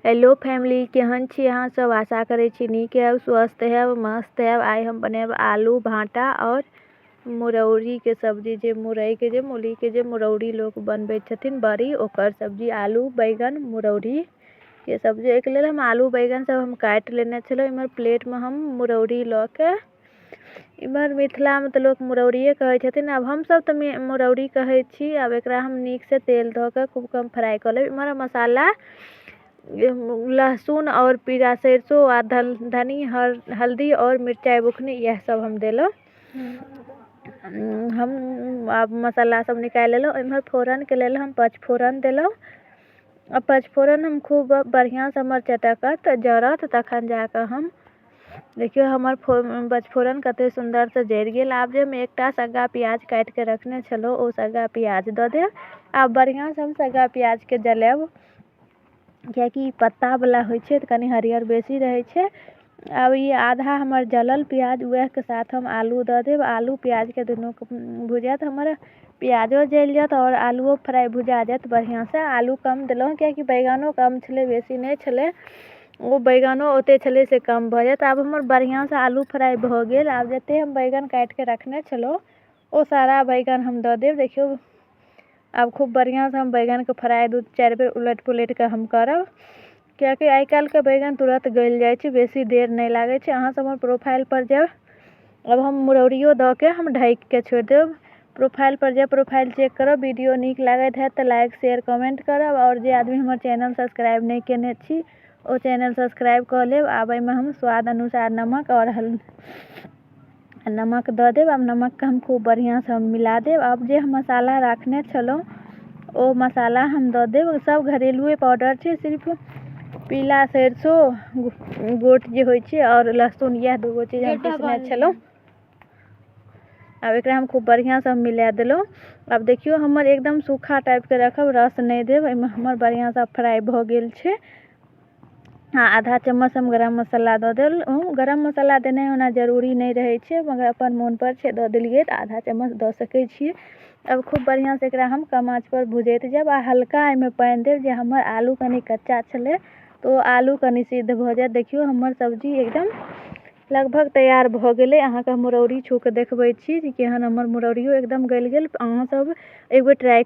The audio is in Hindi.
हेलो फैमिली, केहन छी अहाँ सब। आशा करे छी नीक है, स्वस्थ है, मस्त है। आई हम बनाएब आलू भाटा और मुरौरी के सब्जी। जे मुरई के जे मूली के जे मुरौरी लोग बनबे छथिन बड़ी, ओकर सब्जी। आलू बैगन मुरौरी के सब्जी। एक लेल हम आलू बैगन सब हम काट लेने छलो। इमहर प्लेट में हम मुरौरी ल के, इमहर मिथिला में तो लोग मुरौरिये कहे छथिन, अब हम सब तो मुरौरी कहे छी। अब एकरा हम नीक से तेल धो के खूब कम फ्राई कर लेब। इमहर मसाला लहसुन और पीला सरसों आ धनी हल्दी और मिर्चाई बुकनी, यह सब हम देलो। हम अब मसाला सब निकाल लेलो। इमहर फोरन के लेल हम पचफोरन देलो। अब पचफोरन हम खूब बढ़िया से हमर चटकत जरत, तखन जाके हम देखियो हमर पचफोरन कते सुंदर से जर गेल। आब जे हम एकटा सग्गा प्याज काट के रखने छलो, ओ सग्गा प्याज द देब। आब बढ़िया से हम सग्गा प्याज के जलेब, कियाकि पत्ता वाला होय छै त कनी हरियर बेसी रहे छै। अब ये आधा हमर जलल प्याज, वह के साथ हम आलू द देब। आलू प्याज के दोनों भुजत, हमर प्याजो जल जात और आलूओ फ्राई भुजा जात बढ़िया से। आलू कम देलो कियाकि बैगनो कम छले, बेसी नहीं छले। वो बैगनो ओते छले से कम भ जात। अब हमर बढ़िया से आलू फ्राई भ गेल। अब जते हम बैगन काट के रखने छलो, ओ सारा बैगन हम द देब। देखियो अब खूब बढ़िया से हम बैगन के फ्राई 2-4 बेर उलट पुलट के हम करब, कियाकि आई काल के बैगन तुरंत गल जाय छै, बेसी देर नहीं लागे छै। अहाँ सब हमर प्रोफाइल पर जाब। अब हम मुरौरियो द के हम ढक के छोड़ देब। प्रोफाइल पर जाब, प्रोफाइल चेक करब। वीडियो नीक लागत है तो लाइक शेयर कमेंट करब। और जे आदमी हमर चैनल सब्सक्राइब नहीं केने छी, ओ चैनल सब्सक्राइब कर लेब। आब एमे हम स्वाद अनुसार नमक और नमक द देब। अब नमक के हम खूब बढ़िया से हम मिला देब। अब जे हम मसाला रखने छलो, ओ मसाला हम द देब। सब घरेलुए पाउडर छै, सिर्फ पीला सरसों गोट जे होय छै और लहसुन, यह दूगो चीज हम पीसने छलो। अब एकरा हम खूब बढ़िया से हम मिला देलो। अब देखियो हमर एकदम सूखा टाइप के रखब, रस नहीं देब। एमे हमर बढ़िया से फ्राई भ गेल छै। हाँ, आधा चम्मच हम गरम मसाला द देल। गरम मसाला देने होना जरूरी नहीं रहे छै, मगर अपन मन पर छै, द देलिए त आधा चम्मच द सके छिए। अब खूब बढ़िया से एकरा हम कम आंच पर भुजैत जाब। आ हल्का एमे पानी देब, जे हमर आलू कनी कच्चा छले तो आलू कनी सिद्ध भ जात। देखियो हमर सब्जी एकदम लगभग तैयार भ गेले। अहाँ के मुरौरी छू के देखबै छी जे केहन हमर मुरौरियो एकदम गल गेल। अहाँ सब एक बेर ट्राई